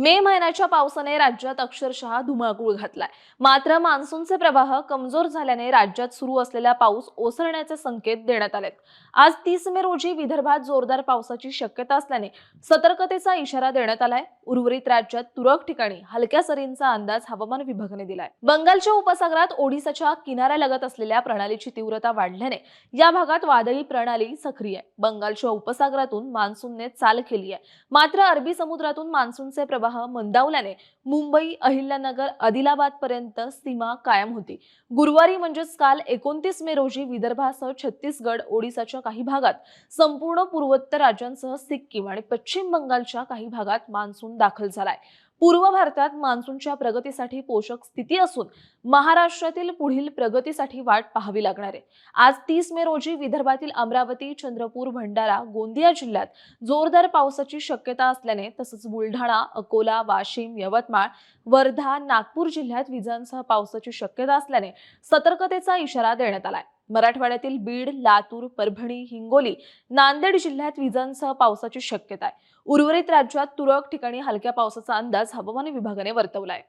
मे महिन्याच्या पावसाने राज्यात अक्षरशः धुमाकूळ घातलाय। मात्र मान्सूनचे प्रवाह कमजोर झाल्याने राज्यात सुरू असलेला पाऊस ओसरण्याचे संकेत देण्यात आलेत। आज 30 मे रोजी विदर्भात जोरदार पावसाची शक्यता असल्याने सतर्कतेचा इशारा देण्यात आलाय। उर्वरित राज्यात तुरळक ठिकाणी हलक्या सरींचा अंदाज हवामान विभागाने दिलाय। बंगालच्या उपसागरात ओडिसाच्या किनाऱ्यालगत असलेल्या प्रणालीची तीव्रता वाढल्याने या भागात वादळी प्रणाली सक्रिय आहे। बंगालच्या उपसागरातून मान्सूनने चाल केली आहे, मात्र अरबी समुद्रातून मान्सूनचे प्रवाह मंदावल्याने मुंबई, अहिल्यानगर, आदिलाबाद पर्यंत सीमा कायम होती। गुरुवारी म्हणजेच काल 29 मे रोजी विदर्भासह छत्तीसगड, ओडिसाच्या काही भागात, संपूर्ण पूर्वोत्तर राज्यांसह सिक्कीम आणि पश्चिम बंगालच्या काही भागात मान्सून दाखल झालाय। पूर्व भारतात मान्सूनच्या प्रगतीसाठी पोषक स्थिती असून महाराष्ट्रातील पुढील प्रगतीसाठी वाट पाहावी लागणार आहे। आज 30 मे रोजी विदर्भातील अमरावती, चंद्रपूर, भंडारा, गोंदिया जिल्ह्यात जोरदार पावसाची शक्यता असल्याने तसंच बुलढाणा, अकोला, वाशिम, यवतमाळ, वर्धा, नागपूर जिल्ह्यात विजांसह पावसाची शक्यता असल्याने सतर्कतेचा इशारा देण्यात आलाय। मराठवाड्यातील बीड, लातूर, परभणी, हिंगोली, नांदेड जिल्ह्यात विजांसह पावसाची शक्यता आहे। उर्वरित राज्यात तुरळक ठिकाणी हलक्या पावसाचा अंदाज हवामान विभागाने वर्तवलाय।